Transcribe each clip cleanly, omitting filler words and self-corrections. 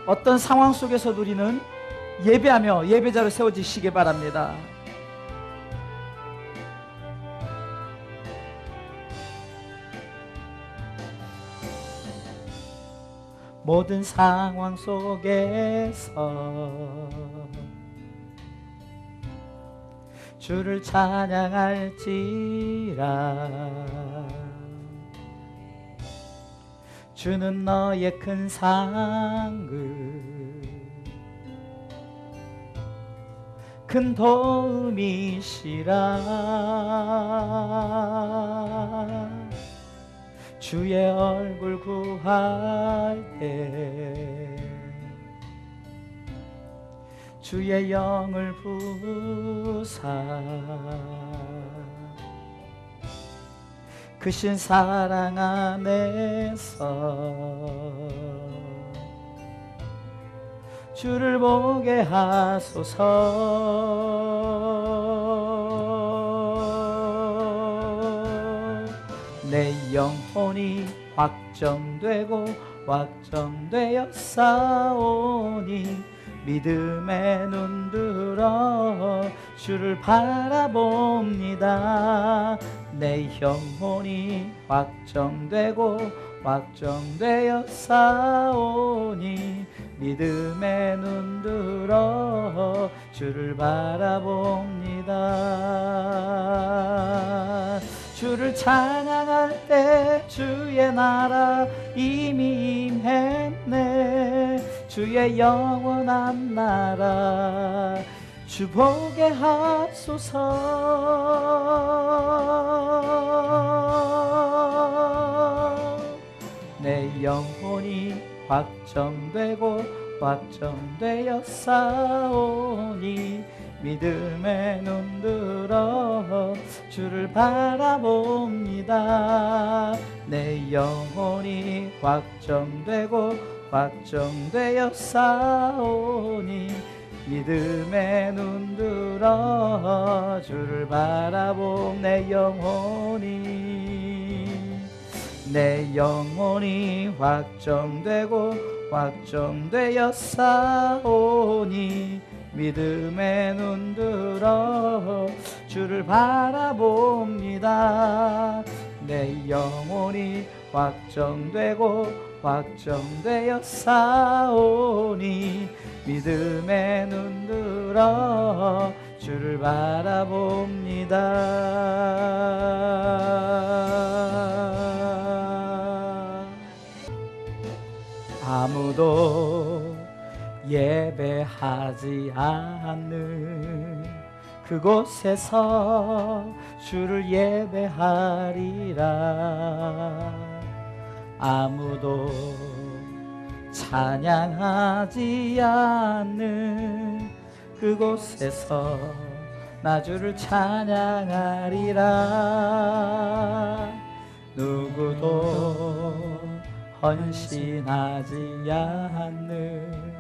어떤 상황 속에서도 우리는 예배하며 예배자로 세워지시기 바랍니다. 모든 상황 속에서 주를 찬양할지라. 주는 너의 큰 상급 큰 도움이시라. 주의 얼굴 구할 때 주의 영을 부사 크신 사랑 안에서 주를 보게 하소서. 내 영혼이 확정되고 확정되어 싸우니 믿음에 눈들어 주를 바라봅니다. 내 영혼이 확정되고 확정되어 싸우니 믿음에 눈들어 주를 바라봅니다. 주를 찬양할 때 주의 나라 이미 임했네. 주의 영원한 나라 주 보게 하소서. 내 영혼이 확정되고 확정되어 싸우니 믿음에 눈들어 주를 바라봅니다. 내 영혼이 확정되고 확정되어 싸우니 믿음에 눈들어 주를 바라봄. 내 영혼이 확정되고 확정되어 싸우니 믿음에 눈들어 주를 바라봅니다. 내 영혼이 확정되고 확정되어 싸우니 믿음에 눈들어 주를 바라봅니다. 아무도 예배하지 않는 그곳에서 주를 예배하리라. 아무도 찬양하지 않는 그곳에서 나 주를 찬양하리라. 누구도 헌신하지 않는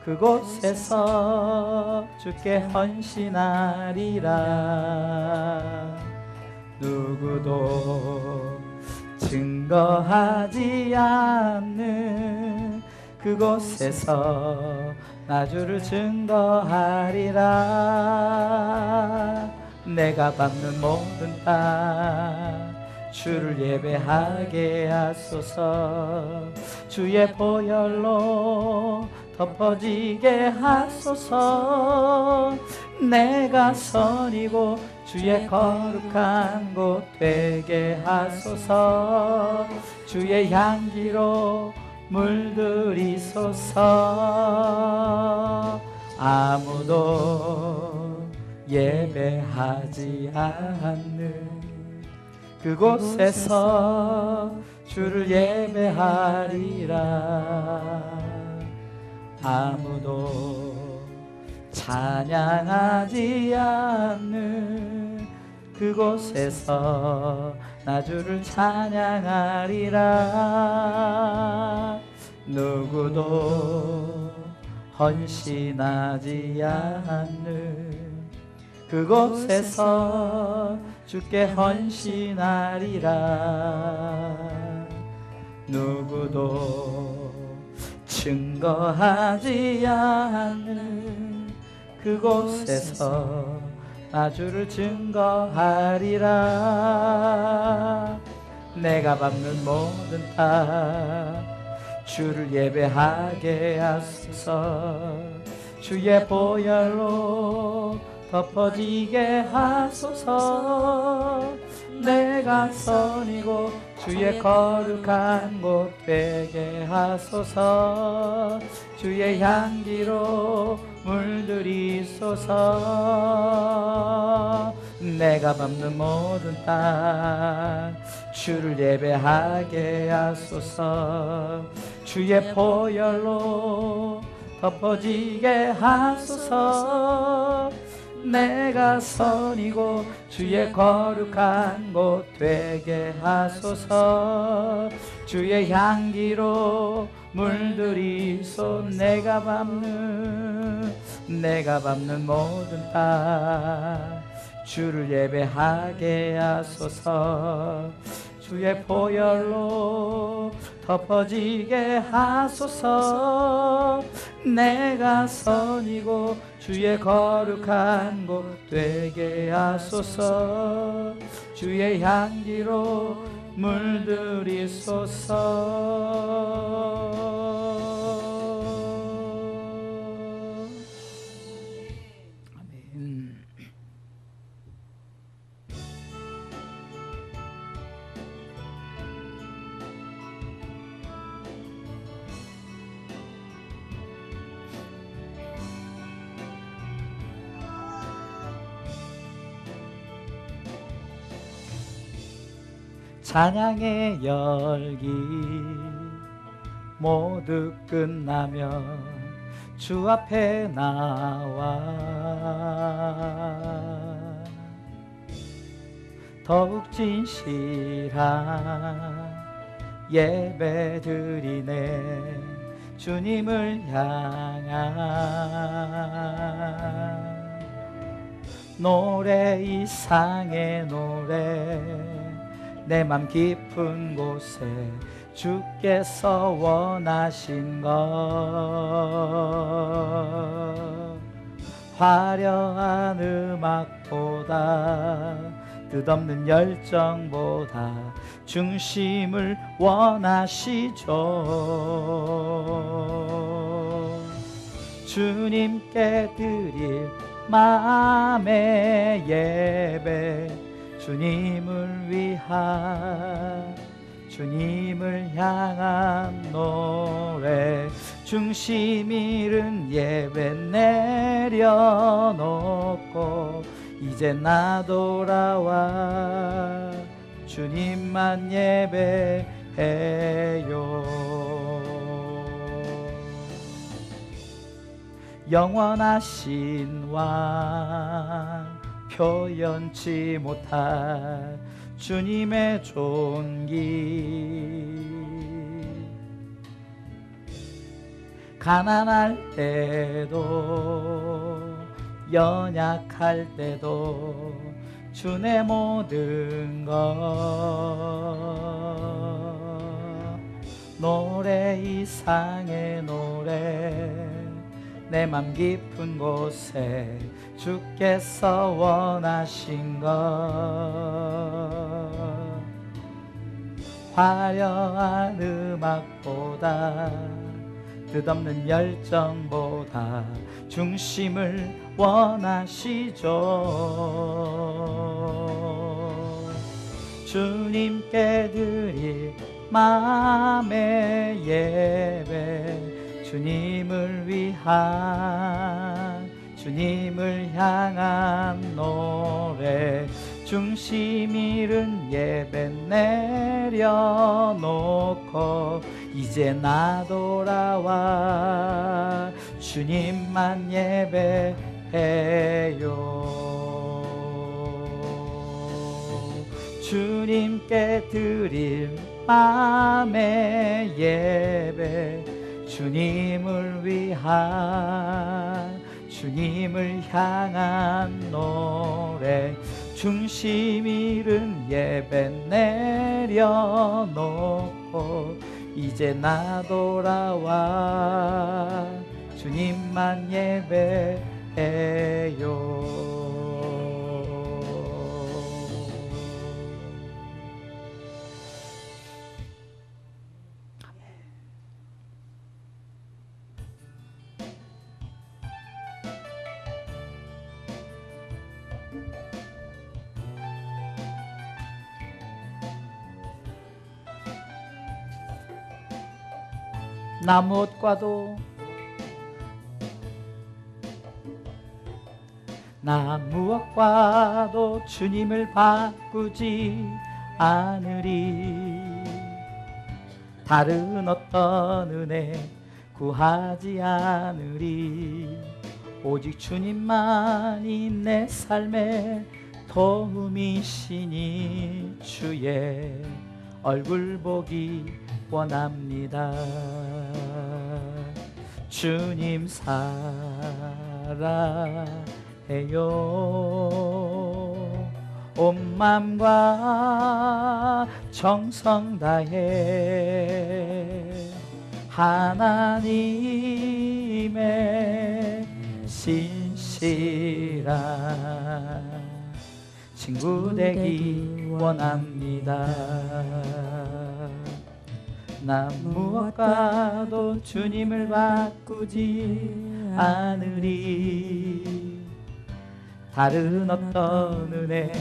그곳에서 주께 헌신하리라. 누구도 증거하지 않는 그곳에서 나 주를 증거하리라. 내가 밟는 모든 땅 주를 예배하게 하소서. 주의 보혈로 덮어지게 하소서. 내가 선이고 주의 거룩한 곳 되게 하소서. 주의 향기로 물들이소서. 아무도 예배하지 않는 그곳에서 주를 예배하리라. 아무도 찬양하지 않는 그곳에서 나 주를 찬양하리라. 누구도 헌신하지 않는 그곳에서 주께 헌신하리라. 누구도 증거하지 않는 그곳에서 나 주를 증거하리라. 내가 밟는 모든 땅 주를 예배하게 하소서. 주의 보혈로 덮어지게 하소서. 내가 선이고 주의 거룩한 곳 되게 하소서. 주의 향기로 물들이소서. 내가 밟는 모든 땅 주를 예배하게 하소서. 주의 보혈로 덮어지게 하소서. 내가 선이고 주의 거룩한 곳 되게 하소서. 주의 향기로 물들이소. 내가 밟는 모든 땅 주를 예배하게 하소서. 주의 보혈로 덮어지게 하소서. 내가 선이고 주의 거룩한 곳 되게 하소서. 주의 향기로 물들이소서. 찬양의 열기 모두 끝나면 주 앞에 나와 더욱 진실한 예배 드리네. 주님을 향한 노래, 이상의 노래, 내 맘 깊은 곳에 주께서 원하신 것. 화려한 음악보다 끝없는 열정보다 중심을 원하시죠. 주님께 드릴 마음의 예배, 주님을 위한, 주님을 향한 노래, 중심 잃은 예배 내려놓고 이제 나 돌아와 주님만 예배해요. 영원하신 왕, 표현치 못할 주님의 존귀, 가난할 때도 연약할 때도 주 내 모든 것. 노래, 이상의 노래, 내 맘 깊은 곳에 주께서 원하신 것. 화려한 음악보다 끝없는 열정보다 중심을 원하시죠. 주님께 드릴 마음의 예배, 주님을 위한, 주님을 향한 노래, 중심 잃은 예배 내려놓고 이제 나 돌아와 주님만 예배해요. 주님께 드릴 마음의 예배, 주님을 위한, 주님을 향한 노래, 중심 잃은 예배 내려놓고 이제 나 돌아와 주님만 예배해요. 나 무엇과도 주님을 바꾸지 않으리. 다른 어떤 은혜 구하지 않으리. 오직 주님만이 내 삶의 도움이시니 주의 얼굴 보기 원합니다. 주님 사랑해요. 온 맘과 정성 다해 하나님의 신실한 친구 되기 원합니다. 난 무엇과도 주님을 바꾸지 않으리. 다른 어떤 은혜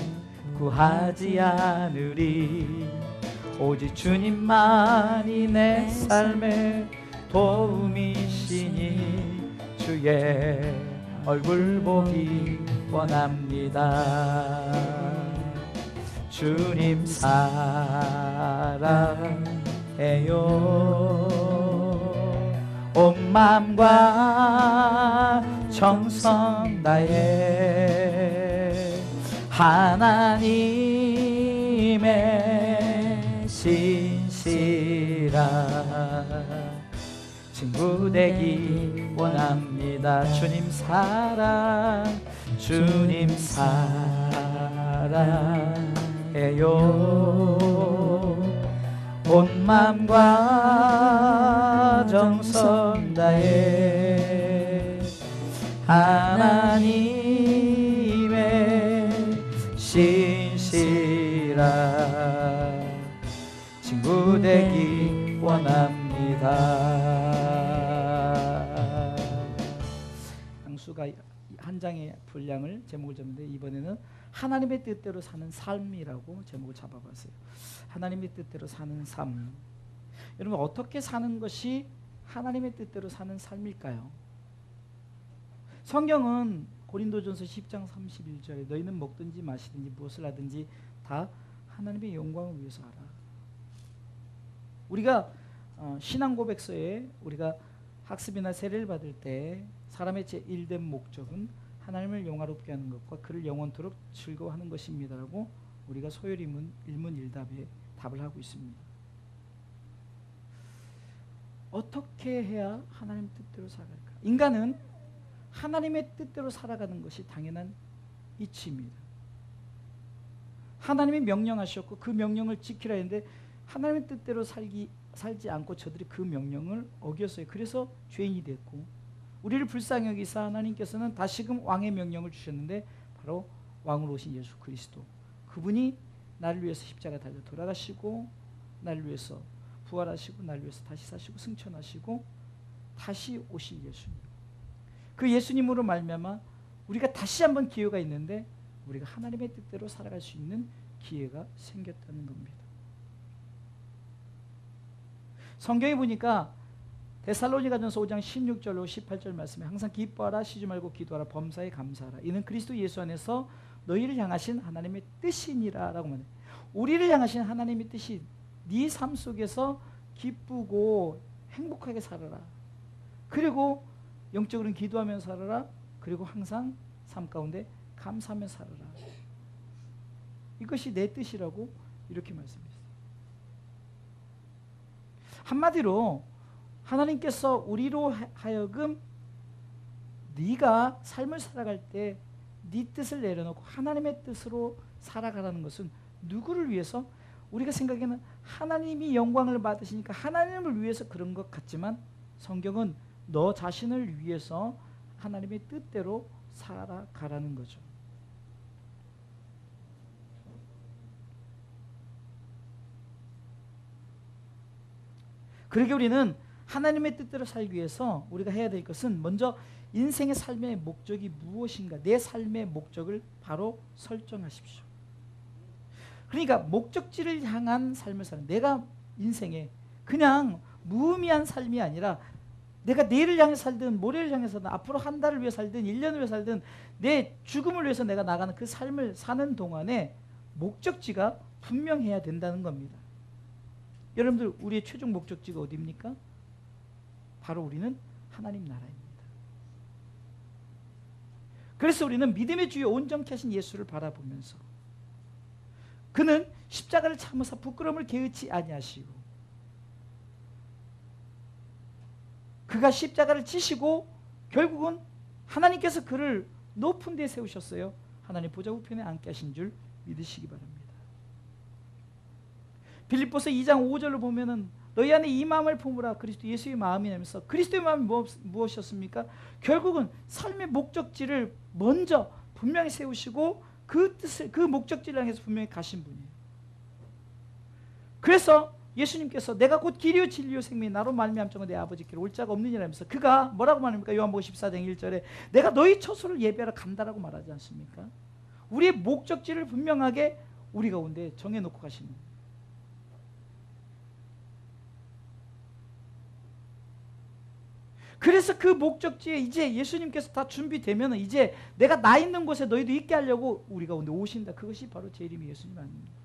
구하지 않으리. 오직 주님만이 내 삶의 도움이시니 주의 얼굴 보기 원합니다. 주님 사랑해요. 온 마음과 정성 다해 하나님의 신실한 친구 되기 원합니다. 주님 사랑해요. 온 맘과 정성 다해 하나님의 신실한 친구 되기 원합니다. 향수가 한 장의 분량을 제목을 잡는데 이번에는 하나님의 뜻대로 사는 삶이라고 제목을 잡아봤어요. 하나님의 뜻대로 사는 삶. 여러분 어떻게 사는 것이 하나님의 뜻대로 사는 삶일까요? 성경은 고린도전서 10장 31절에 너희는 먹든지 마시든지 무엇을 하든지 다 하나님의 영광을 위해서 하라. 우리가 신앙 고백서에 우리가 학습이나 세례를 받을 때 사람의 제1된 목적은 하나님을 영화롭게 하는 것과 그를 영원토록 즐거워하는 것입니다라고 우리가 소요리 일문일답에 답을 하고 있습니다. 어떻게 해야 하나님 뜻대로 살아갈까? 인간은 하나님의 뜻대로 살아가는 것이 당연한 이치입니다. 하나님이 명령하셨고 그 명령을 지키라 했는데 하나님의 뜻대로 살지 않고 저들이 그 명령을 어겼어요. 그래서 죄인이 됐고 우리를 불쌍히 여기사 하나님께서는 다시금 왕의 명령을 주셨는데 바로 왕으로 오신 예수 그리스도, 그분이 나를 위해서 십자가 달려 돌아가시고 나를 위해서 부활하시고 나를 위해서 다시 사시고 승천하시고 다시 오실 예수님, 그 예수님으로 말미암아 우리가 다시 한번 기회가 있는데 우리가 하나님의 뜻대로 살아갈 수 있는 기회가 생겼다는 겁니다. 성경에 보니까 데살로니가전서 5장 16절로 18절 말씀에 항상 기뻐하라, 쉬지 말고 기도하라, 범사에 감사하라, 이는 그리스도 예수 안에서 너희를 향하신 하나님의 뜻이니라 라고 말해요. 우리를 향하신 하나님의 뜻이 네 삶 속에서 기쁘고 행복하게 살아라, 그리고 영적으로는 기도하면서 살아라, 그리고 항상 삶 가운데 감사하며 살아라. 이것이 내 뜻이라고 이렇게 말씀했어요. 한마디로 하나님께서 우리로 하여금 네가 삶을 살아갈 때 네 뜻을 내려놓고 하나님의 뜻으로 살아가라는 것은 누구를 위해서? 우리가 생각에는 하나님이 영광을 받으시니까 하나님을 위해서 그런 것 같지만 성경은 너 자신을 위해서 하나님의 뜻대로 살아가라는 거죠. 그러게 우리는 하나님의 뜻대로 살기 위해서 우리가 해야 될 것은 먼저 인생의 삶의 목적이 무엇인가, 내 삶의 목적을 바로 설정하십시오. 그러니까 목적지를 향한 삶을 사는, 내가 인생에 그냥 무의미한 삶이 아니라 내가 내일을 향해 살든 모레를 향해 살든 앞으로 한 달을 위해 살든 1년을 위해 살든 내 죽음을 위해서 내가 나가는 그 삶을 사는 동안에 목적지가 분명해야 된다는 겁니다. 여러분들, 우리의 최종 목적지가 어디입니까? 바로 우리는 하나님 나라입니다. 그래서 우리는 믿음의 주요 온전케 하신 예수를 바라보면서 그는 십자가를 참으사 부끄러움을 개의치 아니하시고 그가 십자가를 지시고 결국은 하나님께서 그를 높은 데에 세우셨어요. 하나님 보좌 우편에 앉게 하신 줄 믿으시기 바랍니다. 빌립보서 2장 5절로 보면은 너희 안에 이 마음을 품으라 그리스도 예수의 마음이라면서, 그리스도의 마음이 무엇이었습니까? 결국은 삶의 목적지를 먼저 분명히 세우시고 그 뜻을, 그 목적지를 향해서 분명히 가신 분이에요. 그래서 예수님께서 내가 곧 길이요 진리요 생명이 나로 말미암자고 내 아버지께로 올 자가 없느니라면서 그가 뭐라고 말합니까? 요한복음 14장 1절에 내가 너희 처소를 예배하러 간다라고 말하지 않습니까? 우리의 목적지를 분명하게 우리 가운데 정해놓고 가시는 거예요. 그래서 그 목적지에 이제 예수님께서 다 준비되면 이제 내가 나 있는 곳에 너희도 있게 하려고 우리 가운데 오신다. 그것이 바로 제 이름이 예수님 아닙니까?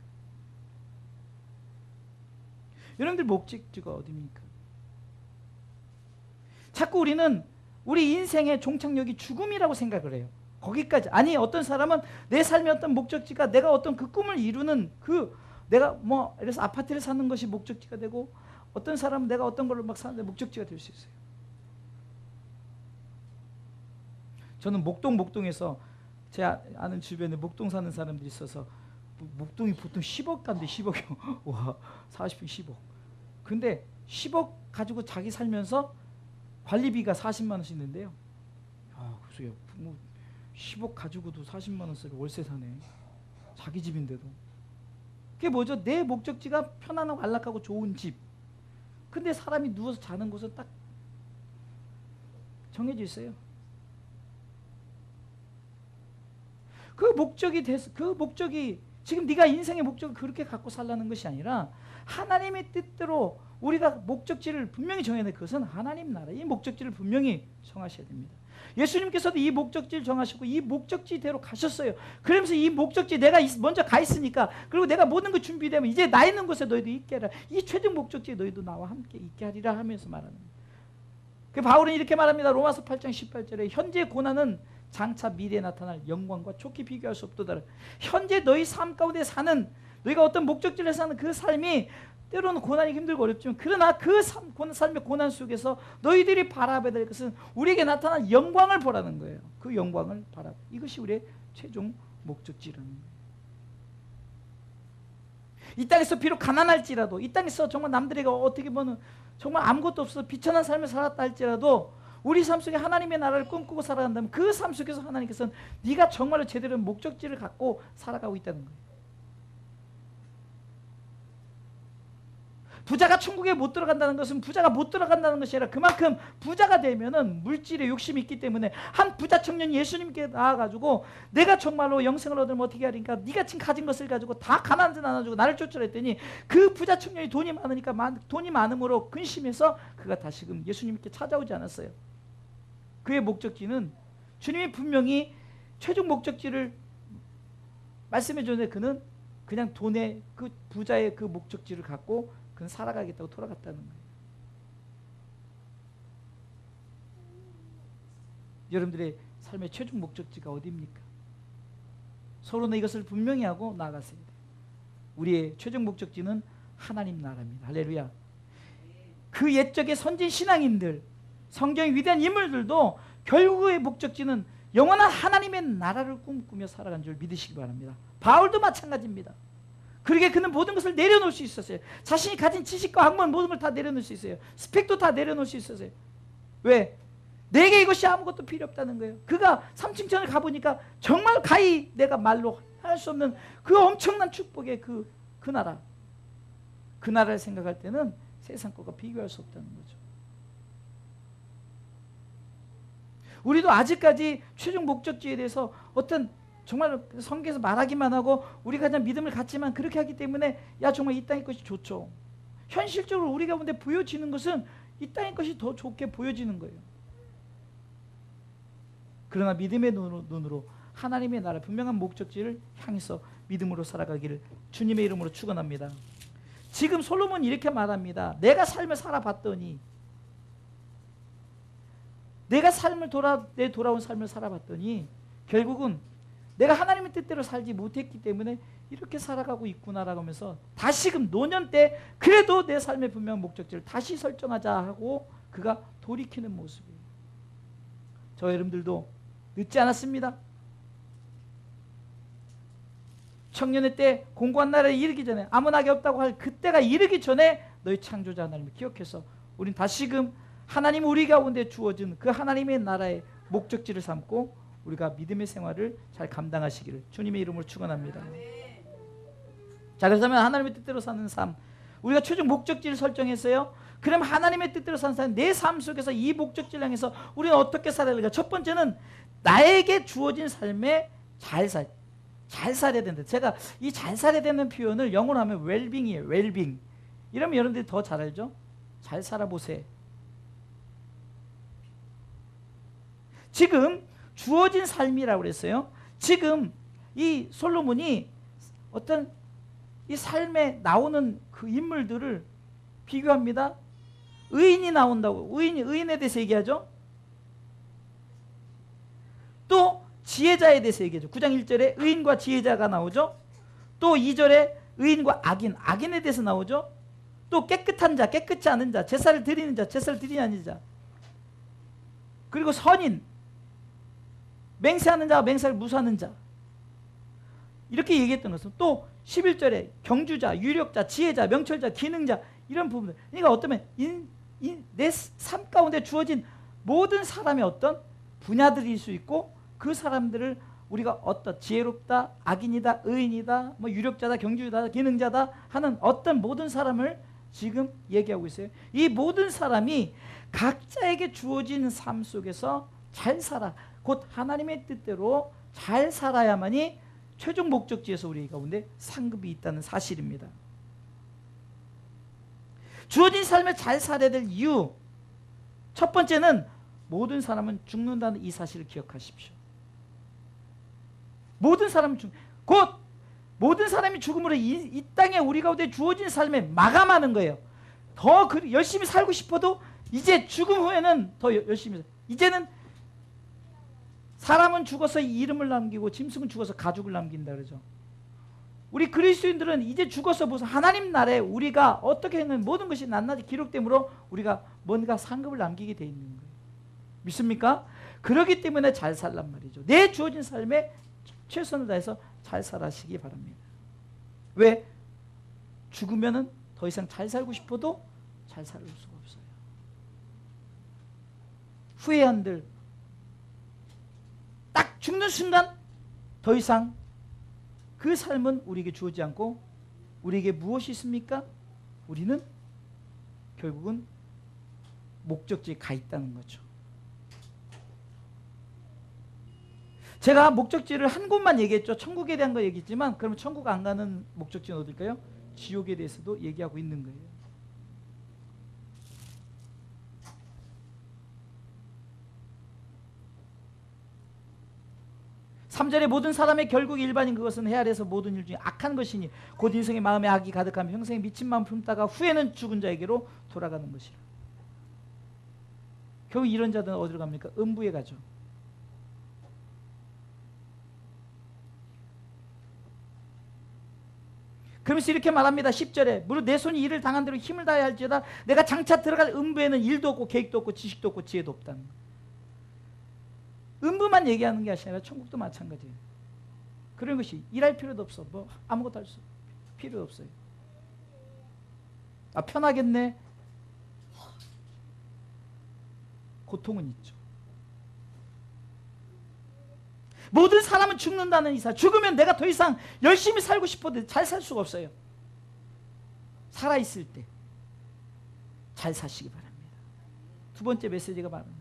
여러분들 목적지가 어디입니까? 자꾸 우리는 우리 인생의 종착역이 죽음이라고 생각을 해요. 거기까지. 아니, 어떤 사람은 내 삶의 어떤 목적지가 내가 어떤 그 꿈을 이루는 그 내가 뭐 그래서 아파트를 사는 것이 목적지가 되고 어떤 사람은 내가 어떤 걸로 막 사는데 목적지가 될 수 있어요. 저는 목동에서 제 아는 주변에 목동 사는 사람들이 있어서 목동이 보통 10억 단데 10억이요. 와, 40평 10억. 근데 10억 가지고 자기 살면서 관리비가 40만 원씩 낸대요. 아, 그래서 뭐 10억 가지고도 40만 원짜리 월세 사네. 자기 집인데도. 그게 뭐죠? 내 목적지가 편안하고 안락하고 좋은 집. 근데 사람이 누워서 자는 곳은 딱 정해져 있어요. 그 목적이 지금 네가 인생의 목적을 그렇게 갖고 살라는 것이 아니라 하나님의 뜻대로 우리가 목적지를 분명히 정해야 돼. 그것은 하나님 나라, 이 목적지를 분명히 정하셔야 됩니다. 예수님께서도 이 목적지를 정하시고 이 목적지대로 가셨어요. 그러면서 이 목적지 내가 먼저 가 있으니까, 그리고 내가 모든 거 준비되면 이제 나 있는 곳에 너희도 있게 하라. 이 최종 목적지에 너희도 나와 함께 있게 하리라 하면서 말하는 거예요. 그 바울은 이렇게 말합니다. 로마서 8장 18절에 현재 고난은 장차 미래에 나타날 영광과 좋게 비교할 수 없도다. 현재 너희 삶 가운데 사는, 너희가 어떤 목적지를 사는 그 삶이 때로는 고난이 힘들고 어렵지만, 그러나 그 삶의 고난 속에서 너희들이 바라봐야 될 것은 우리에게 나타난 영광을 보라는 거예요. 그 영광을 바라봐. 이것이 우리의 최종 목적지라는 거예요. 이 땅에서 비록 가난할지라도, 이 땅에서 정말 남들에게 어떻게 보면 정말 아무것도 없어서 비천한 삶을 살았다 할지라도 우리 삶 속에 하나님의 나라를 꿈꾸고 살아간다면 그 삶 속에서 하나님께서는 네가 정말로 제대로 목적지를 갖고 살아가고 있다는 거예요. 부자가 천국에 못 들어간다는 것은 부자가 못 들어간다는 것이 아니라 그만큼 부자가 되면은 물질에 욕심이 있기 때문에, 한 부자 청년이 예수님께 나와가지고 내가 정말로 영생을 얻으면 어떻게 하니까 네가 지금 가진 것을 가지고 다 가난한 데 나눠주고 나를 쫓으라 했더니 그 부자 청년이 돈이 많으니까 돈이 많음으로 근심해서 그가 다시금 예수님께 찾아오지 않았어요. 그의 목적지는 주님이 분명히 최종 목적지를 말씀해 줬는데 그는 그냥 돈의 그 부자의 그 목적지를 갖고 그는 살아가겠다고 돌아갔다는 거예요. 여러분들의 삶의 최종 목적지가 어디입니까? 서로는 이것을 분명히 하고 나아가세요. 우리의 최종 목적지는 하나님 나라입니다. 할렐루야. 그 옛적의 선진 신앙인들, 성경의 위대한 인물들도 결국의 목적지는 영원한 하나님의 나라를 꿈꾸며 살아간 줄 믿으시기 바랍니다. 바울도 마찬가지입니다. 그러게 그는 모든 것을 내려놓을 수 있었어요. 자신이 가진 지식과 학문 모든 걸 다 내려놓을 수 있어요. 스펙도 다 내려놓을 수 있었어요. 왜? 내게 이것이 아무것도 필요 없다는 거예요. 그가 삼층천을 가보니까 정말 가히 내가 말로 할 수 없는 그 엄청난 축복의 그 나라. 그 나라를 생각할 때는 세상 것과 비교할 수 없다는 거죠. 우리도 아직까지 최종 목적지에 대해서 어떤 정말 성경에서 말하기만 하고 우리가 그냥 믿음을 갖지만 그렇게 하기 때문에 야 정말 이 땅의 것이 좋죠. 현실적으로 우리 가운데 보여지는 것은 이 땅의 것이 더 좋게 보여지는 거예요. 그러나 믿음의 눈으로 하나님의 나라 분명한 목적지를 향해서 믿음으로 살아가기를 주님의 이름으로 축원합니다. 지금 솔로몬이 이렇게 말합니다. 내가 삶을 살아봤더니 내가 돌아온 삶을 살아봤더니 결국은 내가 하나님의 뜻대로 살지 못했기 때문에 이렇게 살아가고 있구나라고 하면서 다시금 노년 때 그래도 내 삶의 분명한 목적지를 다시 설정하자 하고 그가 돌이키는 모습이에요. 저 여러분들도 늦지 않았습니다. 청년의 때 공고한 날에 이르기 전에 아무 낙이 없다고 할 그때가 이르기 전에 너희 창조자 하나님을 기억해서 우린 다시금 하나님 우리 가운데 주어진 그 하나님의 나라의 목적지를 삼고 우리가 믿음의 생활을 잘 감당하시기를 주님의 이름으로 축원합니다. 자, 그렇다면 하나님의 뜻대로 사는 삶, 우리가 최종 목적지를 설정했어요. 그럼 하나님의 뜻대로 사는 삶, 내 삶 속에서 이 목적지를 향해서 우리는 어떻게 살아야 될까? 첫 번째는 나에게 주어진 삶에 잘 살아야 된다. 제가 이 잘 살아야 되는 표현을 영어로 하면 웰빙이에요. 웰빙. 이러면 여러분들이 더 잘 알죠? 잘 살아보세요. 지금 주어진 삶이라고 그랬어요. 지금 이 솔로몬이 어떤 이 삶에 나오는 그 인물들을 비교합니다. 의인이 나온다고. 의인에 대해서 얘기하죠. 또 지혜자에 대해서 얘기하죠. 9장 1절에 의인과 지혜자가 나오죠. 또 2절에 의인과 악인에 대해서 나오죠. 또 깨끗한 자, 깨끗지 않은 자, 제사를 드리는 자, 제사를 드리지 않는 자, 그리고 선인, 맹세하는 자와 맹세를 무수하는 자, 이렇게 얘기했던 것은 또 11절에 경주자, 유력자, 지혜자, 명철자, 기능자, 이런 부분들. 그러니까 어쩌면 내 삶 가운데 주어진 모든 사람의 어떤 분야들일 수 있고 그 사람들을 우리가 어떤 지혜롭다, 악인이다, 의인이다, 뭐 유력자다, 경주자다, 기능자다 하는 어떤 모든 사람을 지금 얘기하고 있어요. 이 모든 사람이 각자에게 주어진 삶 속에서 잘 살아, 곧 하나님의 뜻대로 잘 살아야만이 최종 목적지에서 우리 가운데 상급이 있다는 사실입니다. 주어진 삶에 잘 살아야 될 이유, 첫 번째는 모든 사람은 죽는다는 이 사실을 기억하십시오. 모든 사람은 곧 모든 사람이 죽음으로 이 땅에 우리 가운데 주어진 삶에 마감하는 거예요. 더 열심히 살고 싶어도 이제 죽음 후에는 더 열심히 이제는 사람은 죽어서 이름을 남기고 짐승은 죽어서 가죽을 남긴다 그러죠. 우리 그리스도인들은 이제 죽어서 무슨 하나님 나라에 우리가 어떻게 했는 모든 것이 낱낱이 기록되므로 우리가 뭔가 상급을 남기게 돼 있는 거예요. 믿습니까? 그렇기 때문에 잘 살란 말이죠. 내 주어진 삶에 최선을 다해서 잘 살아시기 바랍니다. 왜? 죽으면은 더 이상 잘 살고 싶어도 잘 살 수가 없어요. 후회한들 딱 죽는 순간 더 이상 그 삶은 우리에게 주어지지 않고 우리에게 무엇이 있습니까? 우리는 결국은 목적지에 가 있다는 거죠. 제가 목적지를 한 곳만 얘기했죠. 천국에 대한 거 얘기했지만 그러면 천국 안 가는 목적지는 어딜까요? 지옥에 대해서도 얘기하고 있는 거예요. 3절에 모든 사람의 결국 일반인 그것은 해 아래에서 모든 일 중에 악한 것이니 곧 인생의 마음에 악이 가득하며 평생에 미친 마음 품다가 후에는 죽은 자에게로 돌아가는 것이라. 결국 이런 자들은 어디로 갑니까? 음부에 가죠. 그러면서 이렇게 말합니다. 10절에 무릇 내 손이 일을 당한 대로 힘을 다해야 할지어다 내가 장차 들어갈 음부에는 일도 없고 계획도 없고 지식도 없고 지혜도 없다는 거예요. 음부만 얘기하는 게 아니라 천국도 마찬가지예요. 그런 것이 일할 필요도 없어. 뭐 아무것도 할 수 필요 없어요. 아, 편하겠네. 고통은 있죠. 모든 사람은 죽는다는 이사. 죽으면 내가 더 이상 열심히 살고 싶어도 잘 살 수가 없어요. 살아있을 때 잘 사시기 바랍니다. 두 번째 메시지가 바랍니다.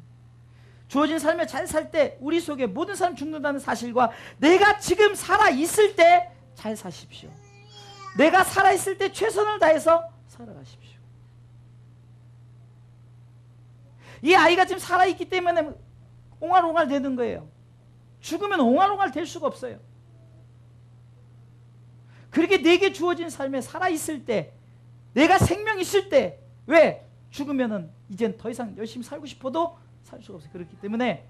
주어진 삶에 잘 살 때 우리 속에 모든 사람 죽는다는 사실과 내가 지금 살아있을 때 잘 사십시오. 내가 살아있을 때 최선을 다해서 살아가십시오. 이 아이가 지금 살아있기 때문에 옹알옹알 되는 거예요. 죽으면 옹알옹알 될 수가 없어요. 그렇게 내게 주어진 삶에 살아있을 때, 내가 생명 있을 때, 왜? 죽으면은 이젠 더 이상 열심히 살고 싶어도 살 수가 없어요. 그렇기 때문에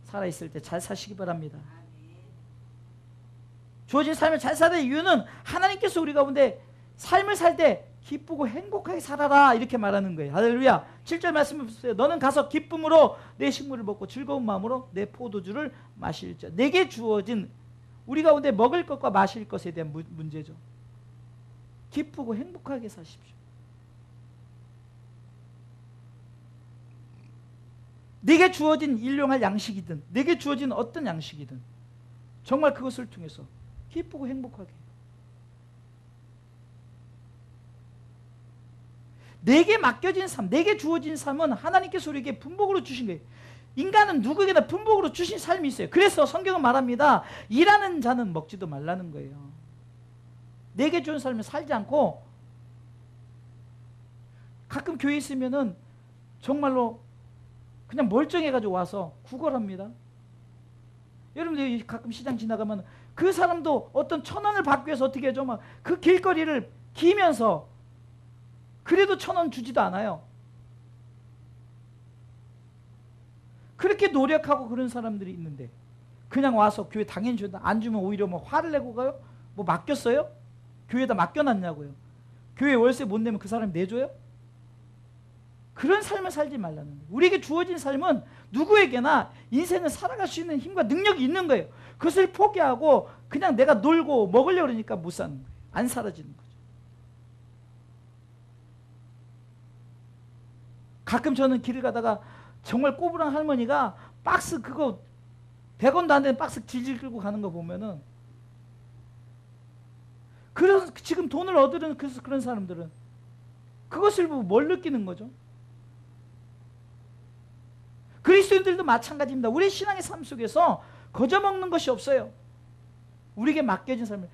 살아있을 때 잘 사시기 바랍니다. 주어진 삶을 잘 살아야 이유는 하나님께서 우리 가운데 삶을 살 때 기쁘고 행복하게 살아라 이렇게 말하는 거예요. 할렐루야. 7절 말씀을 보세요. 너는 가서 기쁨으로 내 식물을 먹고 즐거운 마음으로 내 포도주를 마실자. 내게 주어진 우리 가운데 먹을 것과 마실 것에 대한 문제죠. 기쁘고 행복하게 사십시오. 내게 주어진 일용할 양식이든 내게 주어진 어떤 양식이든 정말 그것을 통해서 기쁘고 행복하게, 내게 맡겨진 삶, 내게 주어진 삶은 하나님께서 우리에게 분복으로 주신 거예요. 인간은 누구에게나 분복으로 주신 삶이 있어요. 그래서 성경은 말합니다. 일하는 자는 먹지도 말라는 거예요. 내게 주는 삶을 살지 않고, 가끔 교회에 있으면은 정말로 그냥 멀쩡해가지고 와서 구걸합니다. 여러분들 가끔 시장 지나가면 그 사람도 어떤 1,000원을 받기 위해서 어떻게 하죠? 막 그 길거리를 기면서 그래도 1,000원 주지도 않아요. 그렇게 노력하고 그런 사람들이 있는데 그냥 와서 교회 당연히 준다. 안 주면 오히려 뭐 화를 내고 가요? 뭐 맡겼어요? 교회에다 맡겨놨냐고요. 교회 월세 못 내면 그 사람이 내줘요? 그런 삶을 살지 말라는 거예요. 우리에게 주어진 삶은 누구에게나 인생을 살아갈 수 있는 힘과 능력이 있는 거예요. 그것을 포기하고 그냥 내가 놀고 먹으려고 그러니까 못 사는 거예요. 안 사라지는 거죠. 가끔 저는 길을 가다가 정말 꼬부랑 할머니가 박스 그거 100원도 안 되는 박스 질질 끌고 가는 거 보면은, 그래서 지금 돈을 얻으려는 그런 사람들은 그것을 보고 뭘 느끼는 거죠? 그리스도인들도 마찬가지입니다. 우리 신앙의 삶 속에서 거저먹는 것이 없어요. 우리에게 맡겨진 삶을.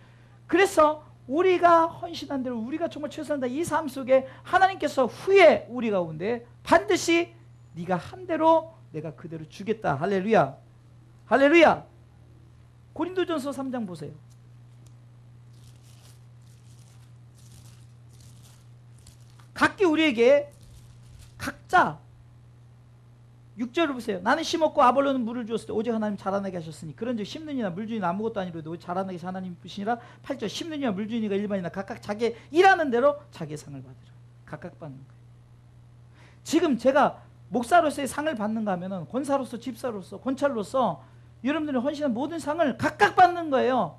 그래서 우리가 헌신한 대로 우리가 정말 최선을 다해 이 삶 속에 하나님께서 후에 우리 가운데 반드시 네가 한 대로 내가 그대로 주겠다. 할렐루야. 할렐루야. 고린도전서 3장 보세요. 각기 우리에게 각자 6절을 보세요. 나는 심었고 아볼로는 물을 주었을 때 오직 하나님 자라나게 하셨으니 그런즉 심는이나 물주니나 아무것도 아니로도 오직 자라나게 하신 하나님 뿐이시라. 8절 심는이나 물주니가 일반이나 각각 자기 일하는 대로 자기의 상을 받으라. 각각 받는 거예요. 지금 제가 목사로서의 상을 받는가 하면은 권사로서, 집사로서, 권찰로서 여러분들이 헌신한 모든 상을 각각 받는 거예요.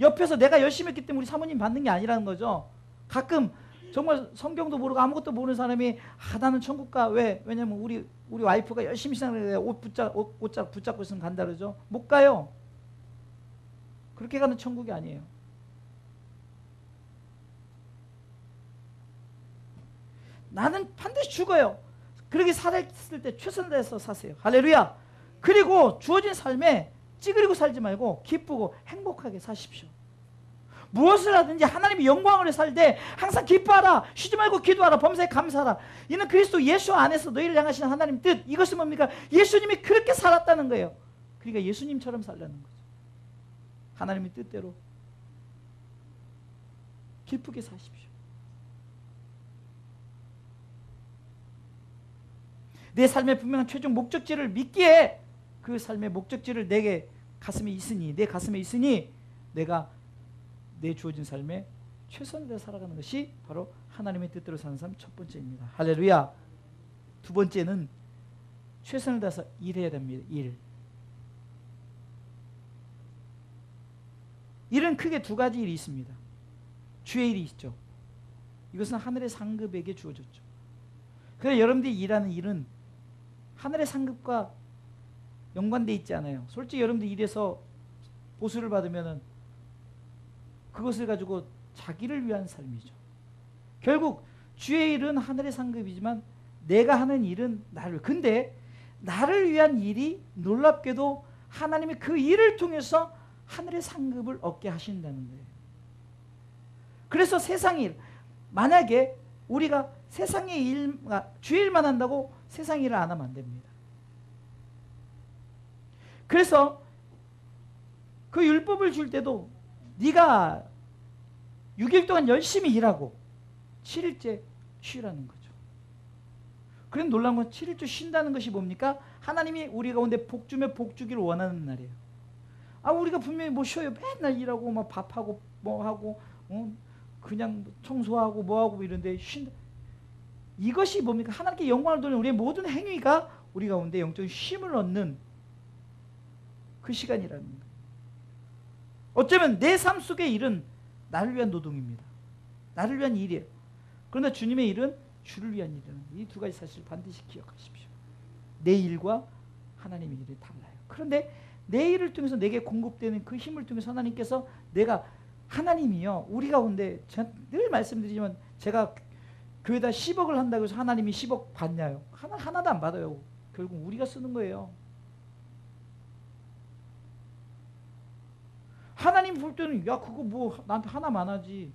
옆에서 내가 열심히 했기 때문에 우리 사모님 받는 게 아니라는 거죠. 가끔 정말 성경도 모르고 아무것도 모르는 사람이 나는 천국 가. 왜? 왜냐면 우리 와이프가 열심히 신앙을 옷 붙잡고 있으면 간다 그러죠. 못 가요. 그렇게 가는 천국이 아니에요. 나는 반드시 죽어요. 그렇게 살았을 때 최선을 다해서 사세요. 할렐루야. 그리고 주어진 삶에 찌그리고 살지 말고 기쁘고 행복하게 사십시오. 무엇을 하든지 하나님의 영광을 위해 살 때 항상 기뻐하라. 쉬지 말고 기도하라. 범사에 감사하라. 이는 그리스도 예수 안에서 너희를 향하시는 하나님 뜻. 이것은 뭡니까? 예수님이 그렇게 살았다는 거예요. 그러니까 예수님처럼 살라는 거죠. 하나님의 뜻대로 기쁘게 사십시오. 내 삶의 분명한 최종 목적지를 믿기에 그 삶의 목적지를 내 가슴에 있으니 내가 내 주어진 삶에 최선을 다해 살아가는 것이 바로 하나님의 뜻대로 사는 삶 첫 번째입니다. 할렐루야. 두 번째는 최선을 다해서 일해야 됩니다. 일은 크게 두 가지 일이 있습니다. 주의 일이 있죠. 이것은 하늘의 상급에게 주어졌죠. 그래서 여러분들이 일하는 일은 하늘의 상급과 연관되어 있지 않아요. 솔직히 여러분들 일해서 보수를 받으면은 그것을 가지고 자기를 위한 삶이죠. 결국 주의 일은 하늘의 상급이지만 내가 하는 일은 나를 위해. 근데 나를 위한 일이 놀랍게도 하나님이 그 일을 통해서 하늘의 상급을 얻게 하신다는 거예요. 그래서 세상 일, 만약에 우리가 세상의 일, 주의 일만 한다고 세상 일을 안 하면 안 됩니다. 그래서 그 율법을 줄 때도 네가 6일 동안 열심히 일하고 7일째 쉬라는 거죠. 그런데 놀라운 건 7일째 쉰다는 것이 뭡니까? 하나님이 우리 가운데 복 주며 복 주기를 원하는 날이에요. 우리가 분명히 뭐 쉬어요. 맨날 일하고 막 밥하고 뭐 하고 그냥 청소하고 뭐하고 이런데 쉰다. 이것이 뭡니까? 하나님께 영광을 돌리는 우리의 모든 행위가 우리 가운데 영적인 쉼을 얻는 그 시간이라는 거예요. 어쩌면 내 삶 속의 일은 나를 위한 노동입니다. 나를 위한 일이에요. 그러나 주님의 일은 주를 위한 일이라는 이 두 가지 사실을 반드시 기억하십시오. 내 일과 하나님의 일이 달라요. 그런데 내 일을 통해서 내게 공급되는 그 힘을 통해서 하나님께서 내가 하나님이요. 우리 가운데 늘 말씀드리지만 제가 교회에다 10억을 한다고 해서 하나님이 10억 받냐요. 하나도 안 받아요. 결국 우리가 쓰는 거예요. 하나님 볼 때는 야 그거 뭐 나한테 하나만 하지.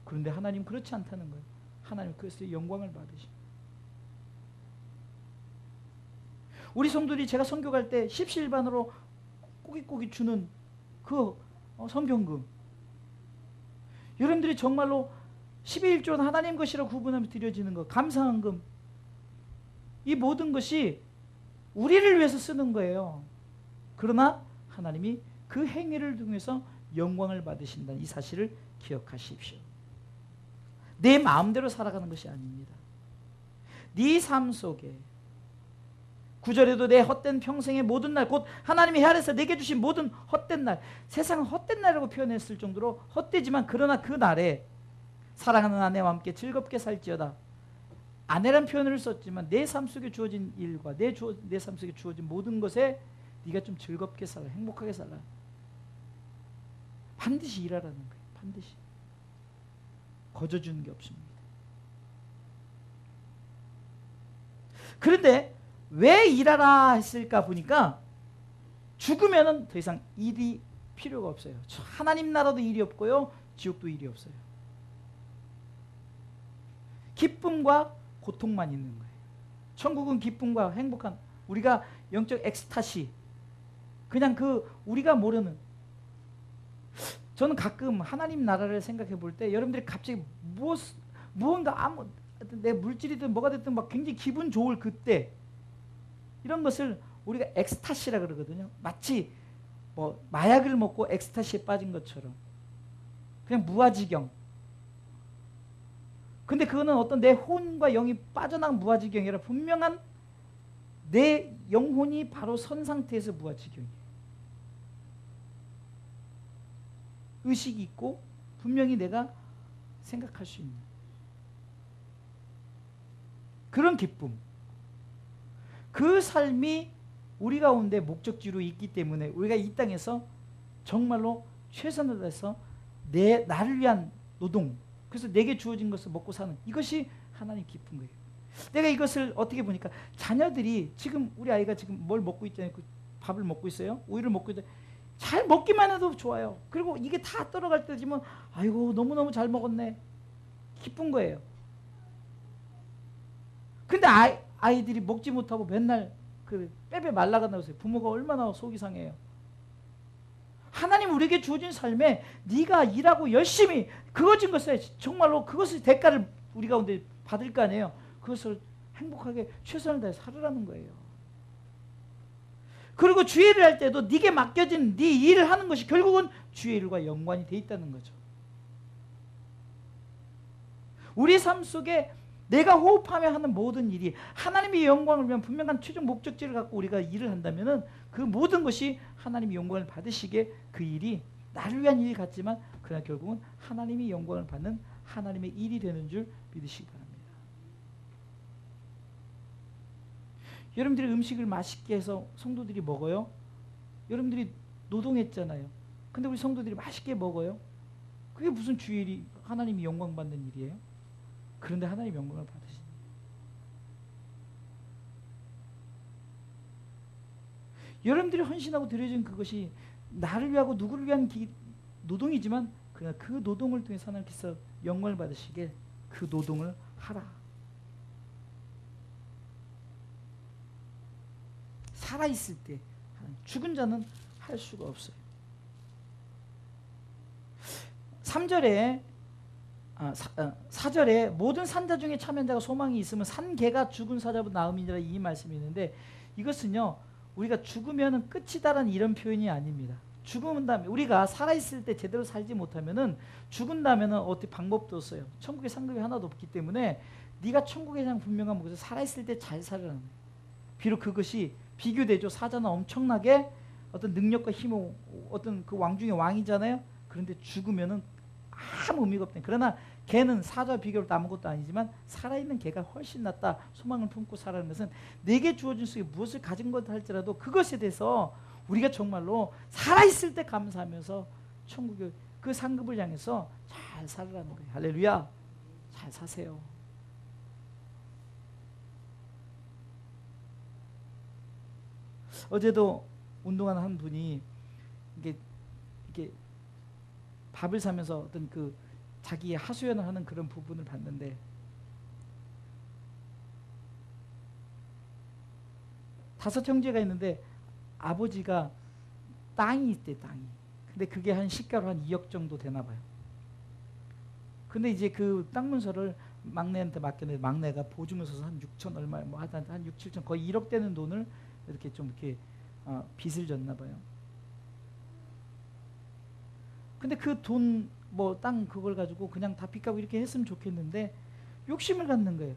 그런데 하나님 그렇지 않다는 거예요. 하나님 그것에 영광을 받으시. 우리 성도들이 제가 선교갈 때 십시일반으로 꼬깃꼬깃 주는 그 성경금, 여러분들이 정말로 12일조는 하나님 것이라 구분하며 드려지는 것, 감사한금, 이 모든 것이 우리를 위해서 쓰는 거예요. 그러나 하나님이 그 행위를 통해서 영광을 받으신다는 이 사실을 기억하십시오. 내 마음대로 살아가는 것이 아닙니다. 네 삶 속에 9절에도 내 헛된 평생의 모든 날, 곧 하나님이 헤아려서 내게 주신 모든 헛된 날, 세상은 헛된 날이라고 표현했을 정도로 헛되지만 그러나 그 날에 사랑하는 아내와 함께 즐겁게 살지어다. 아내란 표현을 썼지만 내 삶 속에 주어진 일과 내 삶 속에 주어진 모든 것에 네가 좀 즐겁게 살아, 행복하게 살아. 반드시 일하라는 거예요. 반드시. 거저주는 게 없습니다. 그런데 왜 일하라 했을까 보니까 죽으면은 더 이상 일이 필요가 없어요. 하나님 나라도 일이 없고요. 지옥도 일이 없어요. 기쁨과 고통만 있는 거예요. 천국은 기쁨과 행복한, 우리가 영적 엑스타시, 그냥 우리가 모르는. 저는 가끔 하나님 나라를 생각해 볼 때 여러분들이 갑자기 무언가 내 물질이든 뭐가 됐든 막 굉장히 기분 좋을 그때, 이런 것을 우리가 엑스타시라 그러거든요. 마치 뭐 마약을 먹고 엑스타시에 빠진 것처럼 그냥 무아지경. 근데 그거는 어떤 내 혼과 영이 빠져나간 무아지경이 아니라 분명한 내 영혼이 바로 선 상태에서 무아지경이에요. 의식이 있고 분명히 내가 생각할 수 있는 그런 기쁨, 그 삶이 우리 가운데 목적지로 있기 때문에 우리가 이 땅에서 정말로 최선을 다해서 나를 위한 노동, 그래서 내게 주어진 것을 먹고 사는, 이것이 하나님 기쁜 거예요. 내가 이것을 어떻게 보니까 자녀들이 지금 우리 아이가 지금 뭘 먹고 있잖아요. 밥을 먹고 있어요. 우유를 먹고 있어요. 잘 먹기만 해도 좋아요. 그리고 이게 다 떨어갈 때지만 아이고 너무너무 잘 먹었네. 기쁜 거예요. 근데 아이들이 먹지 못하고 맨날 빼빼 말라간다고 해서 부모가 얼마나 속이 상해요. 하나님 우리에게 주어진 삶에 네가 일하고 열심히 그것인 것에 정말로 그것의 대가를 우리 가운데 받을 거 아니에요. 그것을 행복하게 최선을 다해 살으라는 거예요. 그리고 주의 일을 할 때도 네게 맡겨진 네 일을 하는 것이 결국은 주의 일과 연관이 돼 있다는 거죠. 우리 삶 속에 내가 호흡하며 하는 모든 일이 하나님의 영광을 위한 분명한 최종 목적지를 갖고 우리가 일을 한다면은 그 모든 것이 하나님의 영광을 받으시게 그 일이 나를 위한 일 같지만 그 그러나 결국은 하나님이 영광을 받는 하나님의 일이 되는 줄 믿으시기 바랍니다. 여러분들이 음식을 맛있게 해서 성도들이 먹어요. 여러분들이 노동했잖아요. 근데 우리 성도들이 맛있게 먹어요. 그게 무슨 주일이 하나님이 영광 받는 일이에요? 그런데 하나님 영광을 받으시는 여러분들이 헌신하고 드려진 그것이 나를 위하고 누구를 위한 노동이지만 그러나 그 노동을 통해서 하나님께서 영광을 받으시게 그 노동을 하라. 살아있을 때 죽은 자는 할 수가 없어요. 3절에 4절에 모든 산자 중에 참여한 자가 소망이 있으면 산개가 죽은 사자보다 나음이니라 이 말씀이 있는데 이것은요 우리가 죽으면 끝이다라는 이런 표현이 아닙니다. 죽은 다음에 우리가 살아있을 때 제대로 살지 못하면은 죽은 다음에는 어떻게 방법도 없어요. 천국에 상급이 하나도 없기 때문에 네가 천국에 대한 분명한 것을 살아있을 때 잘 살으라는 거예요. 비록 그것이 비교되죠. 사자는 엄청나게 어떤 능력과 힘을 어떤 그 왕 중에 왕이잖아요. 그런데 죽으면은 아무 의미가 없다. 그러나 개는 사자와 비교로 아무것도 아니지만 살아있는 개가 훨씬 낫다. 소망을 품고 살아가는 것은 내게 주어진 속에 무엇을 가진 것 할지라도 그것에 대해서 우리가 정말로 살아있을 때 감사하면서 천국의 그 상급을 향해서 잘 살으라는 거예요. 할렐루야. 잘 사세요. 어제도 운동하는 한 분이 이게 밥을 사면서 어떤 그 자기의 하소연을 하는 그런 부분을 봤는데 다섯 형제가 있는데 아버지가 땅이 있대. 땅이. 근데 그게 한 시가로 한 2억 정도 되나 봐요. 근데 이제 그 땅 문서를 막내한테 맡겼는데 막내가 보증을 서서 한 6천 얼마 뭐 한 6, 7천 거의 1억 되는 돈을 이렇게 좀 이렇게 빚을 졌나 봐요. 근데 그 돈 뭐 땅 그걸 가지고 그냥 다 빚 갚고 이렇게 했으면 좋겠는데 욕심을 갖는 거예요.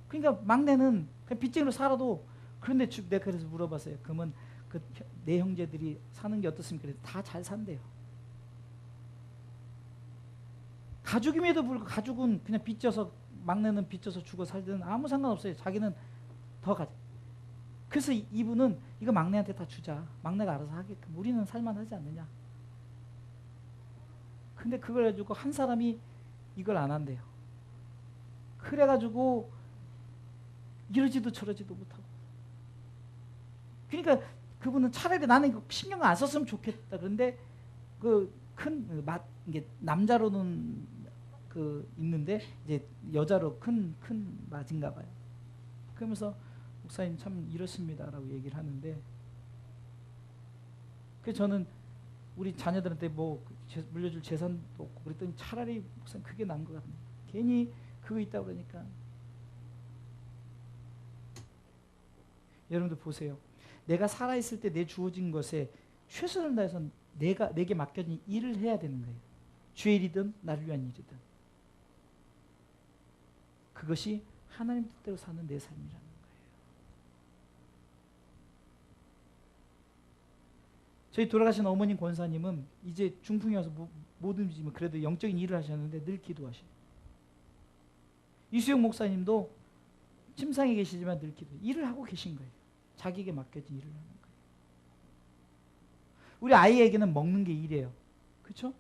그러니까 막내는 그냥 빚쟁이로 살아도 그런데 내가 그래서 물어봤어요. 그러면 그 내 형제들이 사는 게 어떻습니까? 다 잘 산대요. 가족임에도 불구하고 가족은 그냥 빚져서 막내는 빚져서 죽어 살든 아무 상관없어요. 자기는 더 가져. 그래서 이분은 이거 막내한테 다 주자. 막내가 알아서 하게끔. 우리는 살만하지 않느냐. 근데 그걸 가지고 한 사람이 이걸 안 한대요. 그래가지고 이러지도 저러지도 못하고. 그러니까 그분은 차라리 나는 이거 신경 안 썼으면 좋겠다. 그런데 그 큰 이게 남자로는 그 있는데 이제 여자로 큰 맞은가 봐요. 그러면서 목사님 참 이렇습니다라고 얘기를 하는데 그래서 저는 우리 자녀들한테 뭐 물려줄 재산도 없고 그랬더니 차라리 목사님 그게 나은 것 같네요. 괜히 그거 있다고 그러니까. 여러분들 보세요. 내가 살아있을 때 내 주어진 것에 최선을 다해서 내게 맡겨진 일을 해야 되는 거예요. 주의 일이든 나를 위한 일이든. 그것이 하나님 뜻대로 사는 내 삶이라는 거예요. 저희 돌아가신 어머님 권사님은 이제 중풍이 와서 못 움직이면 그래도 영적인 일을 하셨는데 늘 기도하셔요. 이수영 목사님도 침상에 계시지만 늘 일을 하고 계신 거예요. 자기에게 맡겨진 일을 하는 거예요. 우리 아이에게는 먹는 게 일이에요. 그렇죠?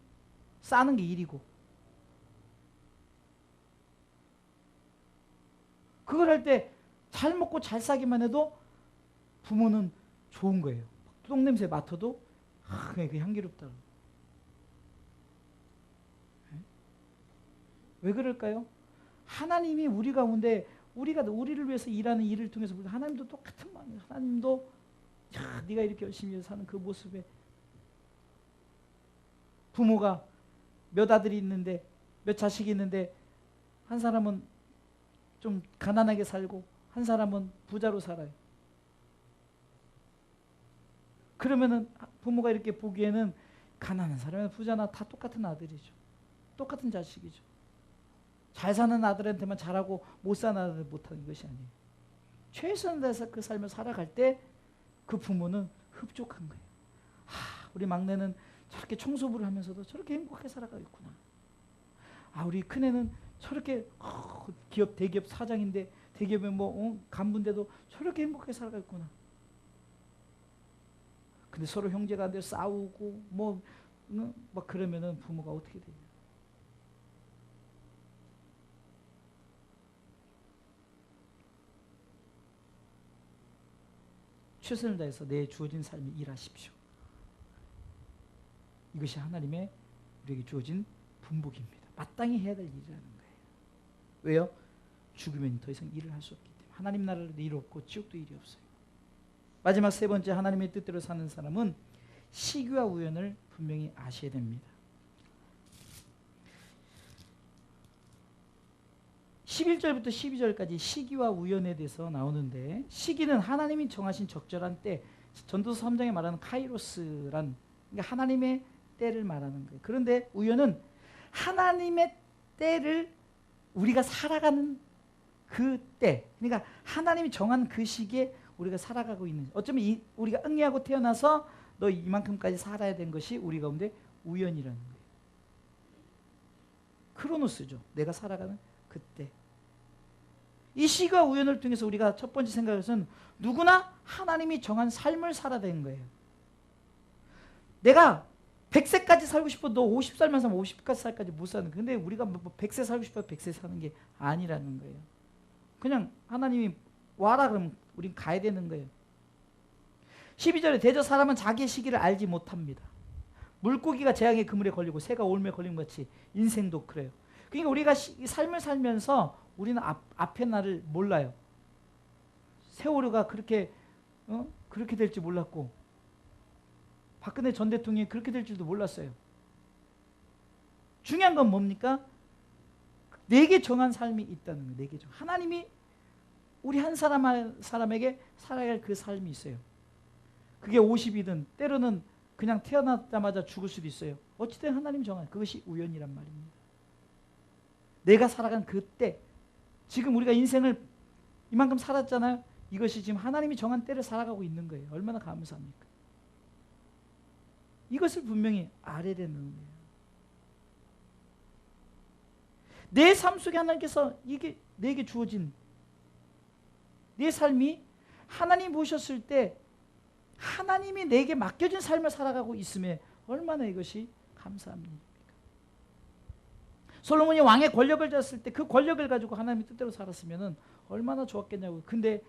싸는 게 일이고. 그걸 할 때 잘 먹고 잘 싸기만 해도 부모는 좋은 거예요. 똥냄새 맡아도 그냥 그 향기롭다. 왜 그럴까요? 하나님이 우리 가운데 우리가 우리를 위해서 일하는 일을 통해서 하나님도 똑같은 마음이에요. 하나님도 네가 이렇게 열심히 사는 그 모습에 부모가 몇 아들이 있는데 몇 자식이 있는데 한 사람은 좀 가난하게 살고 한 사람은 부자로 살아요. 그러면은 부모가 이렇게 보기에는 가난한 사람이나 부자나 다 똑같은 아들이죠. 똑같은 자식이죠. 잘 사는 아들한테만 잘하고 못 사는 아들 못하는 것이 아니에요. 최선을 다해서 그 삶을 살아갈 때 그 부모는 흡족한 거예요. 우리 막내는 저렇게 청소부를 하면서도 저렇게 행복하게 살아가고 있구나. 아, 우리 큰애는 저렇게 기업 대기업 사장인데 대기업에 간부인데도 저렇게 행복하게 살아가고 있구나. 근데 서로 형제가 안 돼서 싸우고 막 그러면은 부모가 어떻게 돼요? 최선을 다해서 내 주어진 삶에 일하십시오. 이것이 하나님의 우리에게 주어진 분복입니다. 마땅히 해야 될 일이라는 거예요. 왜요? 죽으면 더 이상 일을 할 수 없기 때문에. 하나님 나라도 일 없고 지옥도 일이 없어요. 마지막 세 번째, 하나님의 뜻대로 사는 사람은 시기와 우연을 분명히 아셔야 됩니다. 11절부터 12절까지 시기와 우연에 대해서 나오는데, 시기는 하나님이 정하신 적절한 때, 전도서 3장에 말하는 카이로스란, 그러니까 하나님의 때를 말하는 거예요. 그런데 우연은 하나님의 때를 우리가 살아가는 그 때, 그러니까 하나님이 정한 그 시기에 우리가 살아가고 있는, 어쩌면 우리가 응애하고 태어나서 너 이만큼까지 살아야 된 것이 우리 가운데 우연이라는 거예요. 크로노스죠. 내가 살아가는 그때. 이 시기와 우연을 통해서 우리가 첫 번째 생각해서는 누구나 하나님이 정한 삶을 살아야 되는 거예요. 내가 100세까지 살고 싶어. 너 50살만 살면 50살까지 못 사는 거예요. 근데 우리가 100세 살고 싶어 100세 사는 게 아니라는 거예요. 그냥 하나님이 와라 그러면 우린 가야 되는 거예요. 12절에 대저 사람은 자기의 시기를 알지 못합니다. 물고기가 재앙의 그물에 걸리고 새가 올무에 걸린 것 같이 인생도 그래요. 그러니까 우리가 삶을 살면서 우리는 앞의 날을 몰라요. 세월호가 그렇게 될지 몰랐고, 박근혜 전 대통령이 그렇게 될 줄도 몰랐어요. 중요한 건 뭡니까? 내게 정한 삶이 있다는 거예요. 내게 정. 하나님이 우리 한 사람에게 살아야 할 그 삶이 있어요. 그게 50이든 때로는 그냥 태어나자마자 죽을 수도 있어요. 어찌든 하나님 정한, 그것이 우연이란 말입니다. 내가 살아간 그때, 지금 우리가 인생을 이만큼 살았잖아요. 이것이 지금 하나님이 정한 때를 살아가고 있는 거예요. 얼마나 감사합니까? 이것을 분명히 알아야 되는 거예요. 내 삶 속에 하나님께서 이게 내게 주어진 내 삶이 하나님 보셨을 때 하나님이 내게 맡겨진 삶을 살아가고 있음에 얼마나 이것이 감사한 일입니까? 솔로몬이 왕의 권력을 졌을 때 그 권력을 가지고 하나님의 뜻대로 살았으면 얼마나 좋았겠냐고. 근데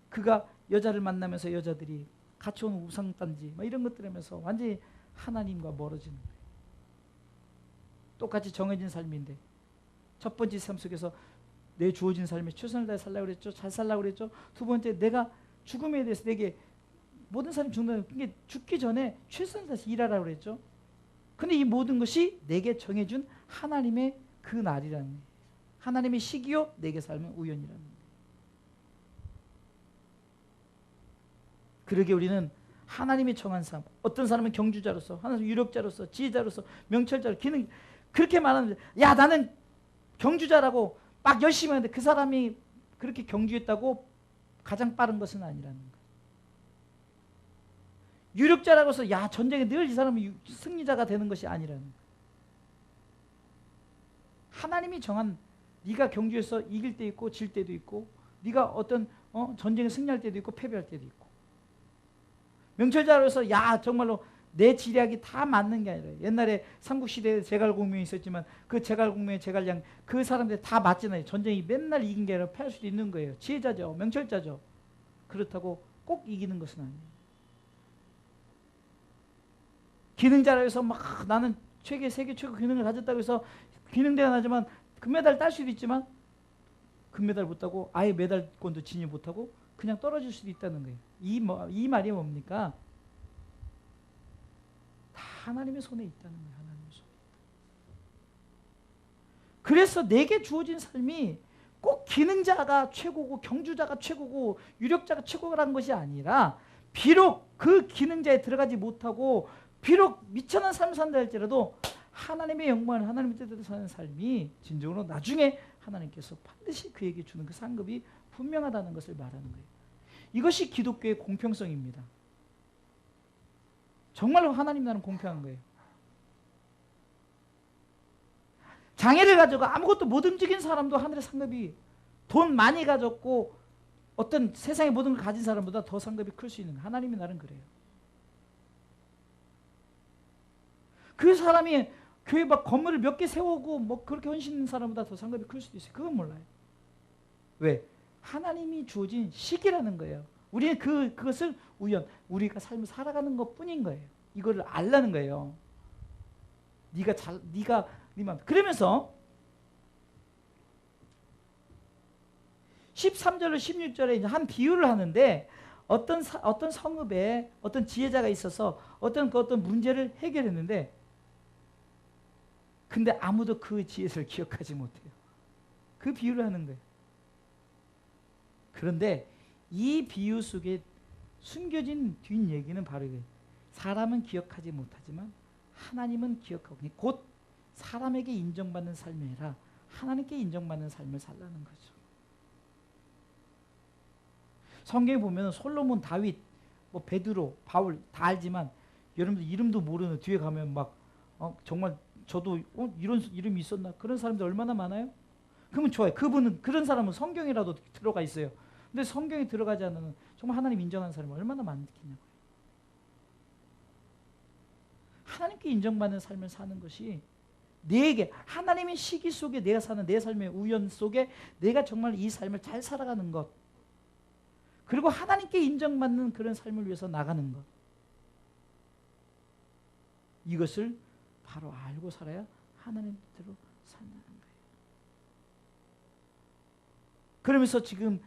그가 여자를 만나면서 여자들이 같이 온 우상단지 이런 것들 하면서 완전히 하나님과 멀어지는 거예요. 똑같이 정해진 삶인데 첫 번째 삶 속에서 내 주어진 삶에 최선을 다해 살라고 그랬죠. 잘 살라고 그랬죠. 두 번째, 내가 죽음에 대해서 내게 모든 사람이 죽는다는, 그게 죽기 전에 최선을 다해서 일하라고 그랬죠. 근데 이 모든 것이 내게 정해준 하나님의 그 날이라는 거예요. 하나님의 시기요 내게 삶은 우연이라는 거예요. 그러게 우리는 하나님이 정한 삶, 어떤 사람은 경주자로서, 하나는 유력자로서, 지혜자로서, 명철자로, 기능, 그렇게 말하는데, 야 나는 경주자라고 막 열심히 하는데 그 사람이 그렇게 경주했다고 가장 빠른 것은 아니라는 거예요. 유력자라고 해서 야 전쟁에 늘 이 사람이 승리자가 되는 것이 아니라는 거예요. 하나님이 정한, 네가 경주에서 이길 때 있고 질 때도 있고, 네가 어떤 전쟁에 승리할 때도 있고 패배할 때도 있고, 명철자로서 야 정말로 내 지략이 다 맞는 게 아니라, 옛날에 삼국시대에 제갈공명이 있었지만 그 제갈공명의 제갈량 그 사람들 다 맞잖아요. 전쟁이 맨날 이긴 게 아니라 패할 수도 있는 거예요. 지혜자죠. 명철자죠. 그렇다고 꼭 이기는 것은 아니에요. 기능자라 해서 막 나는 세계 최고 기능을 가졌다고 해서 기능대가 나지만 금메달 딸 수도 있지만 금메달 못 따고 아예 메달권도 진입 못하고 그냥 떨어질 수도 있다는 거예요. 이 말이 뭡니까? 다 하나님의 손에 있다는 거예요. 하나님의 손에. 그래서 내게 주어진 삶이 꼭 기능자가 최고고 경주자가 최고고 유력자가 최고라는 것이 아니라, 비록 그 기능자에 들어가지 못하고 비록 미천한 삶을 산다 할지라도 하나님의 영광을 하나님의 뜻대로 사는 삶이 진정으로 나중에 하나님께서 반드시 그에게 주는 그 상급이 분명하다는 것을 말하는 거예요. 이것이 기독교의 공평성입니다. 정말로 하나님 나라는 공평한 거예요. 장애를 가지고 아무것도 못 움직인 사람도 하늘의 상급이, 돈 많이 가졌고 어떤 세상의 모든 걸 가진 사람보다 더 상급이 클 수 있는 거예요. 하나님이 나는 그래요. 그 사람이 교회 막 건물을 몇 개 세우고 뭐 그렇게 헌신하는 사람보다 더 상급이 클 수도 있어요. 그건 몰라요. 왜? 하나님이 주어진 시기라는 거예요. 우리는 그것을 우리가 삶을 살아가는 것 뿐인 거예요. 이거를 알라는 거예요. 네가 그러면서 13절로 16절에 이제 한 비유를 하는데, 어떤 성읍에 어떤 지혜자가 있어서 어떤 문제를 해결했는데, 근데 아무도 그 지혜를 기억하지 못해요. 그 비유를 하는 거예요. 그런데 이 비유 속에 숨겨진 뒷얘기는 바로 이거예요. 사람은 기억하지 못하지만 하나님은 기억하고, 곧 사람에게 인정받는 삶이 아니라 하나님께 인정받는 삶을 살라는 거죠. 성경에 보면 솔로몬, 다윗, 뭐 베드로, 바울 다 알지만 여러분들 이름도 모르는, 뒤에 가면 막 정말 저도 이런 이름이 있었나, 그런 사람들 얼마나 많아요? 그러면 좋아요. 그런 사람은 성경이라도 들어가 있어요. 근데 성경에 들어가지 않는 정말 하나님 인정하는 사람이 얼마나 많겠냐고요. 하나님께 인정받는 삶을 사는 것이 내게, 하나님의 시기 속에 내가 사는 내 삶의 우연 속에 내가 정말 이 삶을 잘 살아가는 것, 그리고 하나님께 인정받는 그런 삶을 위해서 나가는 것, 이것을 바로 알고 살아야 하나님 뜻대로 산다는 거예요. 그러면서 지금